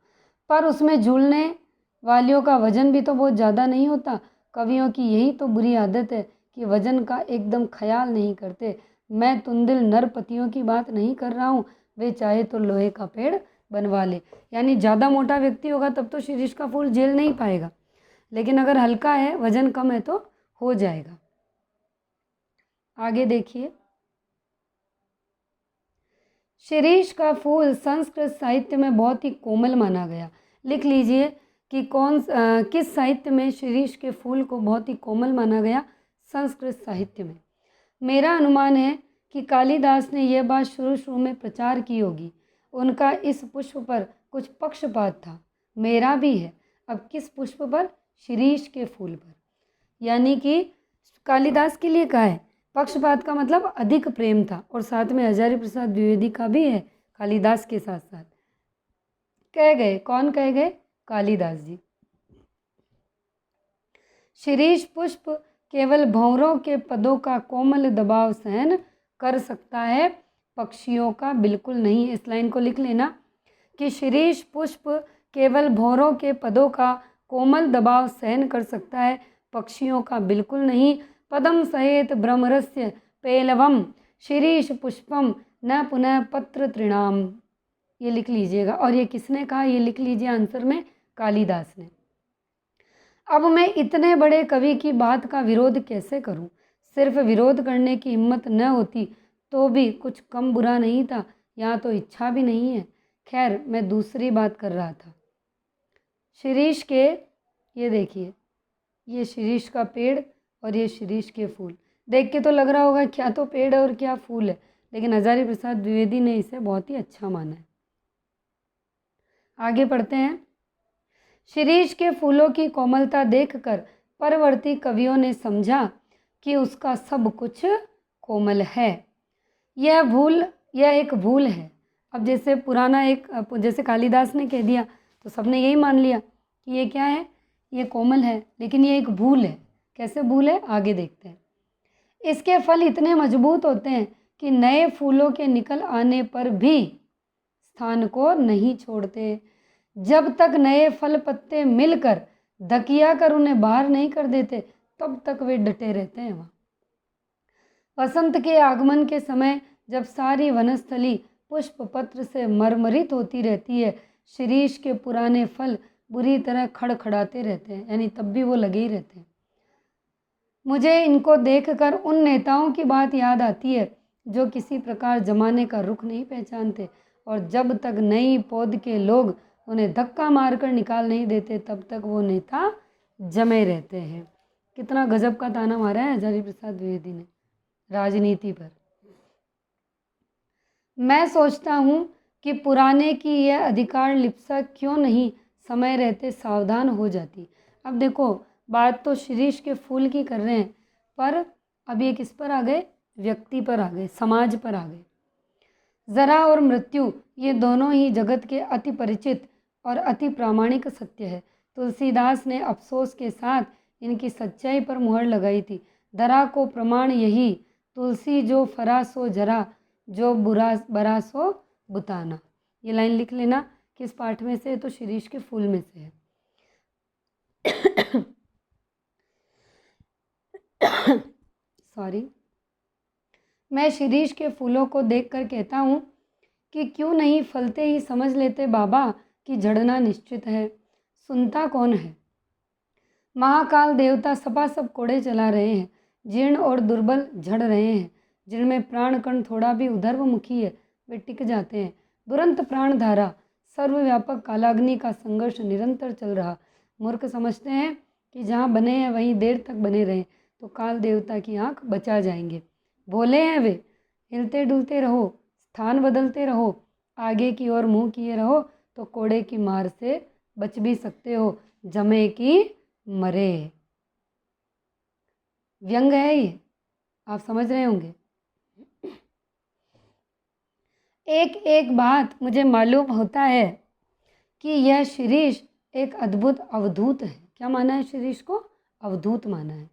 पर उसमें झूलने वालियों का वजन भी तो बहुत ज़्यादा नहीं होता। कवियों की यही तो बुरी आदत है कि वजन का एकदम ख्याल नहीं करते। मैं तुंदिल नरपतियों की बात नहीं कर रहा हूँ, वे चाहे तो लोहे का पेड़ बनवा ले। यानी ज़्यादा मोटा व्यक्ति होगा तब तो शिरीष का फूल झेल नहीं पाएगा, लेकिन अगर हल्का है, वजन कम है तो हो जाएगा। आगे देखिए। शिरीष का फूल संस्कृत साहित्य में बहुत ही कोमल माना गया। लिख लीजिए कि किस साहित्य में शिरीष के फूल को बहुत ही कोमल माना गया, संस्कृत साहित्य में। मेरा अनुमान है कि कालिदास ने यह बात शुरू में प्रचार की होगी। उनका इस पुष्प पर कुछ पक्षपात था, मेरा भी है। अब किस पुष्प पर, शिरीष के फूल पर। यानी कि कालिदास के लिए कहा है, पक्षपात का मतलब अधिक प्रेम था, और साथ में हजारी प्रसाद द्विवेदी का भी है कालिदास के साथ साथ। कह गए, कौन कह गए, कालिदास जी। शिरीष पुष्प केवल भंवरों के पदों का कोमल दबाव सहन कर सकता है, पक्षियों का बिल्कुल नहीं। इस लाइन को लिख लेना कि शिरीष पुष्प केवल भंवरों के पदों का कोमल दबाव सहन कर सकता है, पक्षियों का बिल्कुल नहीं। पदम सहेत भ्रमरस्य पेलवम शिरीष पुष्पम न पुनः पत्र तृणाम, ये लिख लीजिएगा। और ये किसने कहा, ये लिख लीजिए आंसर में, कालिदास ने। अब मैं इतने बड़े कवि की बात का विरोध कैसे करूं? सिर्फ विरोध करने की हिम्मत न होती तो भी कुछ कम बुरा नहीं था, यहाँ तो इच्छा भी नहीं है। खैर, मैं दूसरी बात कर रहा था। शिरीष के, ये देखिए, ये शिरीष का पेड़ और ये शिरीष के फूल, देख के तो लग रहा होगा क्या तो पेड़ है और क्या फूल है, लेकिन हजारी प्रसाद द्विवेदी ने इसे बहुत ही अच्छा माना है। आगे पढ़ते हैं। शिरीष के फूलों की कोमलता देखकर परवर्ती कवियों ने समझा कि उसका सब कुछ कोमल है। यह एक भूल है। अब जैसे पुराना एक, जैसे कालिदास ने कह दिया तो सबने यही मान लिया कि ये क्या है, ये कोमल है, लेकिन ये एक भूल है। कैसे भूल है, आगे देखते हैं। इसके फल इतने मजबूत होते हैं कि नए फूलों के निकल आने पर भी स्थान को नहीं छोड़ते। जब तक नए फल पत्ते मिलकर धकिया कर उन्हें बाहर नहीं कर देते, तब तक वे डटे रहते हैं वहाँ। वसंत के आगमन के समय जब सारी वनस्थली पुष्प पत्र से मरमरित होती रहती है, शिरीष के पुराने फल बुरी तरह खड़खड़ाते रहते हैं, यानी तब भी वो लगे ही रहते हैं। मुझे इनको देखकर उन नेताओं की बात याद आती है जो किसी प्रकार जमाने का रुख नहीं पहचानते, और जब तक नई पौध के लोग उन्हें धक्का मारकर निकाल नहीं देते, तब तक वो नेता जमे रहते हैं। कितना गजब का ताना मारा है हजारी प्रसाद द्विवेदी ने राजनीति पर। मैं सोचता हूँ कि पुराने की यह अधिकार लिप्सा क्यों नहीं समय रहते सावधान हो जाती। अब देखो, बात तो शिरीष के फूल की कर रहे हैं, पर अब ये किस पर आ गए, व्यक्ति पर आ गए, समाज पर आ गए। जरा और मृत्यु, ये दोनों ही जगत के अति परिचित और अति प्रामाणिक सत्य है। तुलसीदास ने अफसोस के साथ इनकी सच्चाई पर मुहर लगाई थी। दरा को प्रमाण यही, तुलसी जो फरा सो जरा, जो बुरा बरा सो बुताना। ये लाइन लिख लेना, किस पाठ में से, तो शिरीष के फूल में से है। सॉरी। मैं शिरीष के फूलों को देखकर कहता हूँ कि क्यों नहीं फलते ही समझ लेते बाबा कि झड़ना निश्चित है। सुनता कौन है। महाकाल देवता सपासप कोड़े चला रहे हैं, जीर्ण और दुर्बल झड़ रहे हैं। जिनमें प्राण कण थोड़ा भी उधर्वमुखी है, वे टिक जाते हैं। दुरंत प्राण धारा, सर्वव्यापक कालाग्नि का संघर्ष निरंतर चल रहा। मूर्ख समझते हैं कि जहाँ बने हैं वहीं देर तक बने रहें तो काल देवता की आंख बचा जाएंगे। भोले हैं वे। हिलते डुलते रहो, स्थान बदलते रहो, आगे की ओर मुंह किए रहो तो कोड़े की मार से बच भी सकते हो, जमे की मरे। व्यंग है ये, आप समझ रहे होंगे। एक एक बात मुझे मालूम होता है कि यह शिरीष एक अद्भुत अवधूत है। क्या माना है शिरीष को? अवधूत माना है।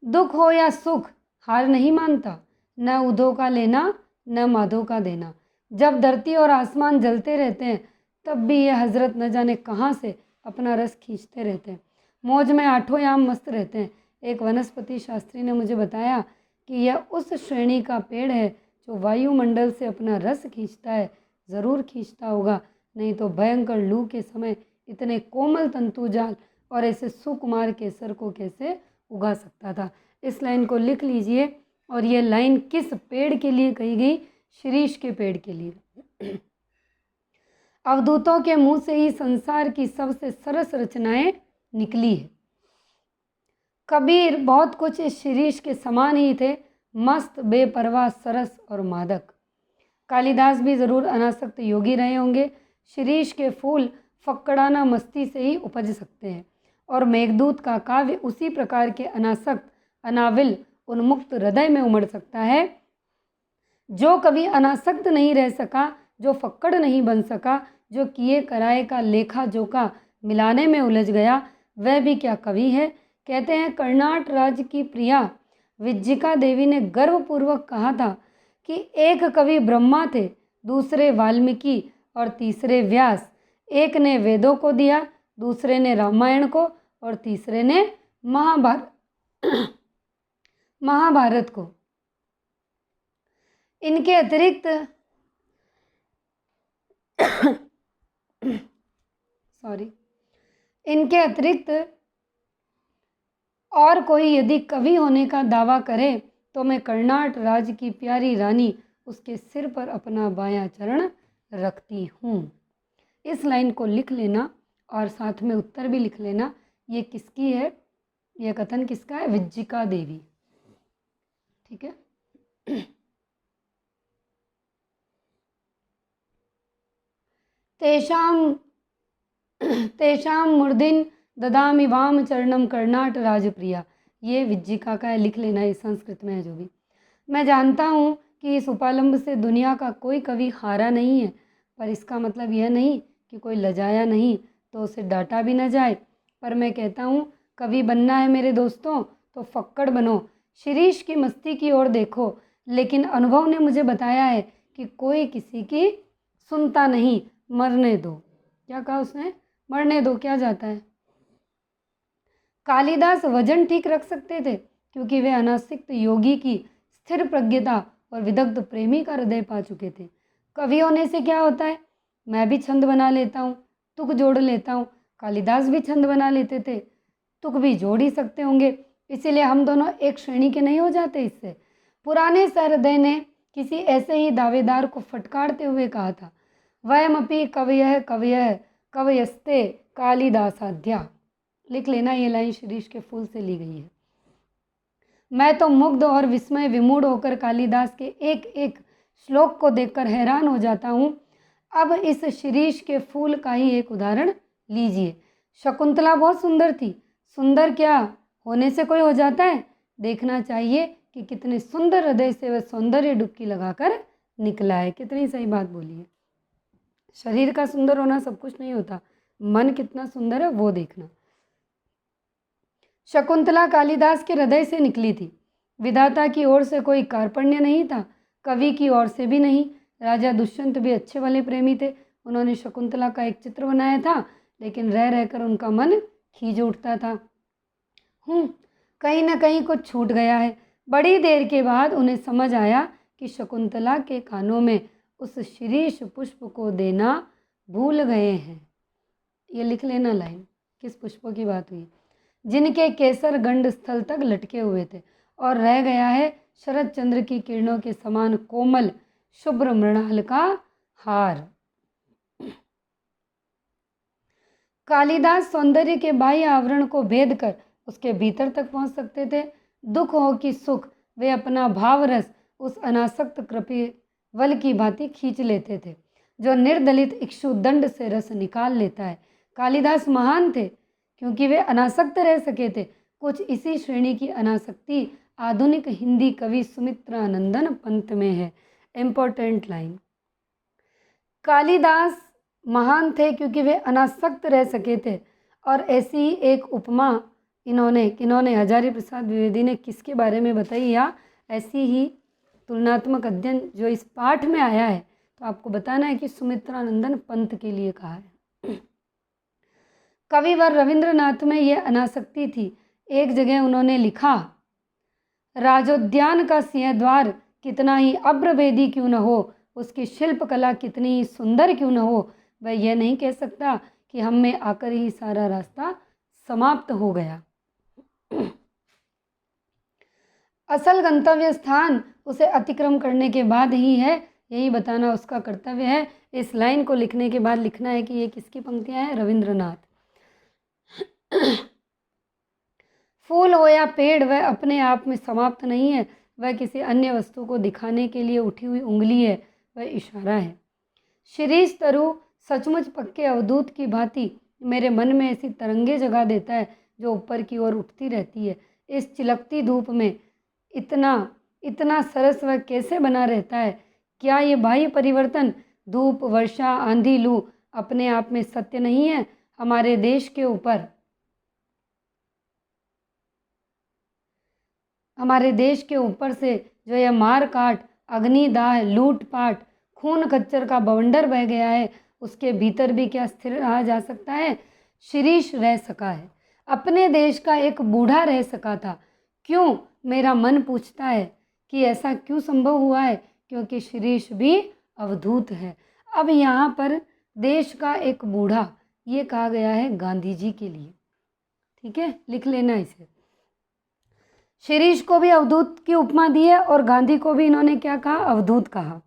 दुख हो या सुख हार नहीं मानता, न उधो का लेना न माधो का देना। जब धरती और आसमान जलते रहते हैं तब भी यह हजरत न जाने कहाँ से अपना रस खींचते रहते हैं। मौज में आठों याम मस्त रहते हैं। एक वनस्पति शास्त्री ने मुझे बताया कि यह उस श्रेणी का पेड़ है जो वायुमंडल से अपना रस खींचता है। ज़रूर खींचता होगा, नहीं तो भयंकर लू के समय इतने कोमल तंतुजाल और ऐसे सुकुमार केसर को कैसे उगा सकता था। इस लाइन को लिख लीजिए। और ये लाइन किस पेड़ के लिए कही गई? शिरीष के पेड़ के लिए। अवधूतों के मुंह से ही संसार की सबसे सरस रचनाएं निकली है। कबीर बहुत कुछ इस शिरीष के समान ही थे, मस्त, बेपरवाह, सरस और मादक। कालिदास भी ज़रूर अनासक्त योगी रहे होंगे। शिरीष के फूल फक्कड़ाना मस्ती से ही उपज सकते हैं और मेघदूत का काव्य उसी प्रकार के अनासक्त, अनाविल, उन्मुक्त हृदय में उमड़ सकता है। जो कभी अनासक्त नहीं रह सका, जो फक्कड़ नहीं बन सका, जो किए कराए का लेखा जोखा मिलाने में उलझ गया, वह भी क्या कवि है? कहते हैं कर्नाट राज्य की प्रिया विज्जिका देवी ने गर्वपूर्वक कहा था कि एक कवि ब्रह्मा थे, दूसरे वाल्मीकि और तीसरे व्यास। एक ने वेदों को दिया, दूसरे ने रामायण को और तीसरे ने महाभारत को। इनके अतिरिक्त इनके अतिरिक्त और कोई यदि कवि होने का दावा करे तो मैं कर्नाट राज्य की प्यारी रानी उसके सिर पर अपना बायां चरण रखती हूँ। इस लाइन को लिख लेना और साथ में उत्तर भी लिख लेना। ये किसकी है? यह कथन किसका है? विज्जिका देवी। ठीक है। तेषां मूर्धिन ददामि वाम चरणम कर्नाट राजप्रिया। ये विज्जिका का है, लिख लेना, ये संस्कृत में है जो भी। मैं जानता हूँ कि इस उपालंब से दुनिया का कोई कवि हारा नहीं है, पर इसका मतलब यह नहीं कि कोई लजाया नहीं तो उसे डांटा भी न जाए। पर मैं कहता हूँ कवि बनना है मेरे दोस्तों तो फक्कड़ बनो, शिरीष की मस्ती की ओर देखो। लेकिन अनुभव ने मुझे बताया है कि कोई किसी की सुनता नहीं, मरने दो। क्या कहा उसने? मरने दो, क्या जाता है। कालिदास वजन ठीक रख सकते थे क्योंकि वे अनासक्त योगी की स्थिर प्रज्ञता और विदग्ध प्रेमी का हृदय पा चुके थे। कवि होने से क्या होता है? मैं भी छंद बना लेता हूँ, तुक जोड़ लेता हूँ। कालिदास भी छंद बना लेते थे, तुक भी जोड़ ही सकते होंगे। इसीलिए हम दोनों एक श्रेणी के नहीं हो जाते इससे। पुराने सहृदय ने किसी ऐसे ही दावेदार को फटकारते हुए कहा था, वयमपि कवयः कवयः कवयस्ते कालिदासाद्या। लिख लेना, ये लाइन शिरीष के फूल से ली गई है। मैं तो मुग्ध और विस्मय विमूढ़ होकर कालिदास के एक एक श्लोक को देखकर हैरान हो जाता हूँ। अब इस शिरीष के फूल का ही एक उदाहरण लीजिए। शकुंतला बहुत सुंदर थी। सुंदर क्या होने से कोई हो जाता है? देखना चाहिए कि कितने सुंदर हृदय से वह सौंदर्य डुबकी लगाकर निकला है। कितनी सही बात बोली है। शरीर का सुंदर होना सब कुछ नहीं होता, मन कितना सुंदर है वो देखना। शकुंतला कालिदास के हृदय से निकली थी। विधाता की ओर से कोई कार्पण्य नहीं था, कवि की ओर से भी नहीं। राजा दुष्यंत भी अच्छे वाले प्रेमी थे। उन्होंने शकुंतला का एक चित्र बनाया था, लेकिन रह रहकर उनका मन खींच उठता था। कहीं ना कहीं कुछ छूट गया है। बड़ी देर के बाद उन्हें समझ आया कि शकुंतला के कानों में उस शिरीष पुष्प को देना भूल गए हैं। ये लिख लेना लाइन, किस पुष्पों की बात हुई? जिनके केसर गंड स्थल तक लटके हुए थे, और रह गया है शरद चंद्र की किरणों के समान कोमल शुभ्र मृणाल का हार। कालिदास सौंदर्य के बाह्य आवरण को भेद कर उसके भीतर तक पहुंच सकते थे। दुख हो कि सुख, वे अपना भाव रस उस अनासक्त कृपिवल की भांति खींच लेते थे जो निर्दलित इक्षु दंड से रस निकाल लेता है। कालिदास महान थे क्योंकि वे अनासक्त रह सके थे। कुछ इसी श्रेणी की अनासक्ति आधुनिक हिंदी कवि सुमित्रानंदन पंत में है। Important line. कालिदास महान थे क्योंकि वे अनासक्त रह सके थे। और ऐसी ही एक उपमा किन्होंने हजारी प्रसाद द्विवेदी ने किसके बारे में बताई, या ऐसी ही तुलनात्मक अध्ययन जो इस पाठ में आया है, तो आपको बताना है कि सुमित्रानंदन पंत के लिए कहा है। कविवर रविंद्रनाथ में यह अनासक्ति थी। एक जगह उन्होंने लिखा, राजोद्यान का सिंहद्वार कितना ही अभ्रभेदी क्यों न हो, उसकी शिल्पकला कितनी ही सुंदर क्यों न हो, वह यह नहीं कह सकता कि हम में आकर ही सारा रास्ता समाप्त हो गया। असल गंतव्य स्थान उसे अतिक्रम करने के बाद ही है, यही बताना उसका कर्तव्य है। इस लाइन को लिखने के बाद लिखना है कि ये किसकी पंक्तियां हैं? रविंद्रनाथ। फूल हो या पेड़, वह अपने आप में समाप्त नहीं है, वह किसी अन्य वस्तु को दिखाने के लिए उठी हुई उंगली है, वह इशारा है। शिरीष तरु सचमुच पक्के अवधूत की भांति मेरे मन में ऐसी तरंगे जगा देता है जो ऊपर की ओर उठती रहती है। इस चिलकती धूप में इतना सरस वह कैसे बना रहता है? क्या ये बाह्य परिवर्तन, धूप, वर्षा, आंधी, लू अपने आप में सत्य नहीं है? हमारे देश के ऊपर हमारे देश के ऊपर से जो यह मार काट, अग्निदाह, लूटपाट, खून खच्चर का बवंडर बह गया है, उसके भीतर भी क्या स्थिर रहा जा सकता है? शिरीष रह सका है। अपने देश का एक बूढ़ा रह सका था। क्यों? मेरा मन पूछता है कि ऐसा क्यों संभव हुआ है? क्योंकि शिरीष भी अवधूत है। अब यहाँ पर देश का एक बूढ़ा, ये कहा गया है गांधी जी के लिए। ठीक है, लिख लेना इसे। शिरीष को भी अवधूत की उपमा दी है और गांधी को भी इन्होंने क्या कहा? अवधूत कहा।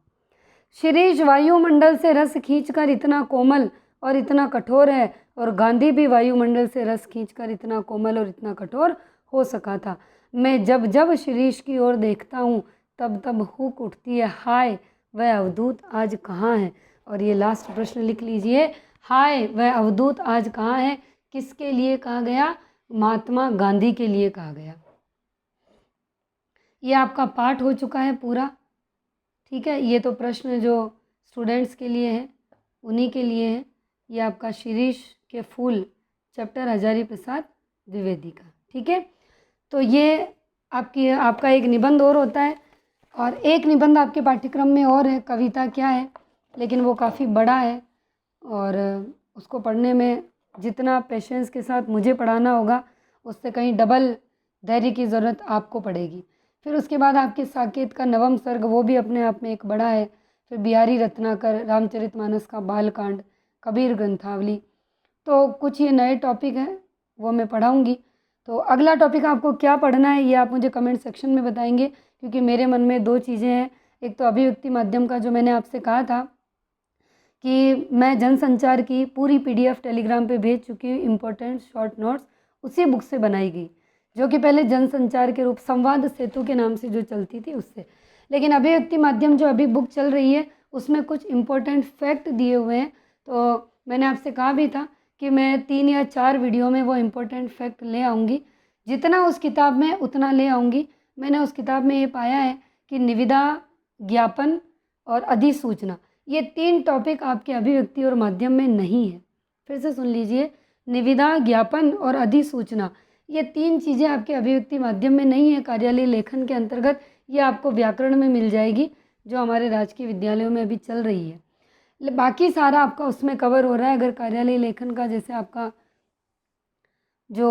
शिरीष वायुमंडल से रस खींचकर इतना कोमल और इतना कठोर है, और गांधी भी वायुमंडल से रस खींचकर इतना कोमल और इतना कठोर हो सका था। मैं जब जब शिरीष की ओर देखता हूँ तब तब हुक उठती है, हाय वह अवधूत आज कहाँ है? और ये लास्ट प्रश्न लिख लीजिए, हाय वह अवधूत आज कहाँ है? किसके लिए कहा गया? महात्मा गांधी के लिए कहा गया। ये आपका पाठ हो चुका है पूरा। ठीक है, ये तो प्रश्न जो स्टूडेंट्स के लिए है उन्हीं के लिए है। ये आपका शिरीष के फूल चैप्टर हजारी प्रसाद द्विवेदी का। ठीक है, तो ये आपका एक निबंध और होता है, और एक निबंध आपके पाठ्यक्रम में और है, कविता क्या है, लेकिन वो काफ़ी बड़ा है और उसको पढ़ने में जितना पेशेंस के साथ मुझे पढ़ाना होगा उससे कहीं डबल धैर्य की ज़रूरत आपको पड़ेगी। फिर उसके बाद आपके साकेत का नवम सर्ग, वो भी अपने आप में एक बड़ा है। फिर बिहारी रत्नाकर, रामचरितमानस का बालकांड, कबीर ग्रंथावली, तो कुछ ये नए टॉपिक हैं वो मैं पढ़ाऊँगी। तो अगला टॉपिक आपको क्या पढ़ना है ये आप मुझे कमेंट सेक्शन में बताएंगे, क्योंकि मेरे मन में दो चीज़ें हैं। एक तो अभिव्यक्ति माध्यम का जो मैंने आपसे कहा था कि मैं जनसंचार की पूरी PDF टेलीग्राम पे भेज चुकी हूँ, इम्पोर्टेंट शॉर्ट नोट्स उसी बुक से बनाई गई, जो कि पहले जनसंचार के रूप संवाद सेतु के नाम से जो चलती थी उससे। लेकिन अभिव्यक्ति माध्यम जो अभी बुक चल रही है उसमें कुछ इम्पोर्टेंट फैक्ट दिए हुए हैं। तो मैंने आपसे कहा भी था कि मैं 3 या 4 वीडियो में वो इम्पोर्टेंट फैक्ट ले आऊँगी, जितना उस किताब में उतना ले आऊँगी। मैंने उस किताब में ये पाया है कि निविदा, ज्ञापन और अधिसूचना, ये 3 टॉपिक आपके अभिव्यक्ति और माध्यम में नहीं है। फिर से सुन लीजिए, निविदा, ज्ञापन और अधिसूचना, ये 3 चीज़ें आपके अभिव्यक्ति माध्यम में नहीं है। कार्यालय लेखन के अंतर्गत ये आपको व्याकरण में मिल जाएगी, जो हमारे राजकीय विद्यालयों में अभी चल रही है। बाकी सारा आपका उसमें कवर हो रहा है। अगर कार्यालय लेखन का जैसे आपका जो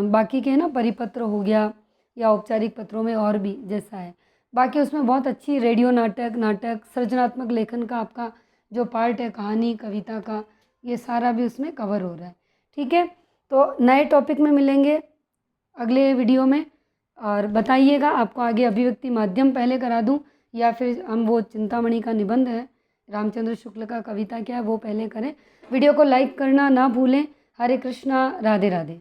बाकी के है ना, परिपत्र हो गया या औपचारिक पत्रों में और भी जैसा है, बाकी उसमें बहुत अच्छी रेडियो नाटक सृजनात्मक लेखन का आपका जो पार्ट है, कहानी कविता का, ये सारा भी उसमें कवर हो रहा है। ठीक है, तो नए टॉपिक में मिलेंगे अगले वीडियो में, और बताइएगा आपको आगे अभिव्यक्ति माध्यम पहले करा दूं या फिर हम वो चिंतामणि का निबंध है, रामचंद्र शुक्ल का कविता क्या है, वो पहले करें। वीडियो को लाइक करना ना भूलें। हरे कृष्णा, राधे राधे।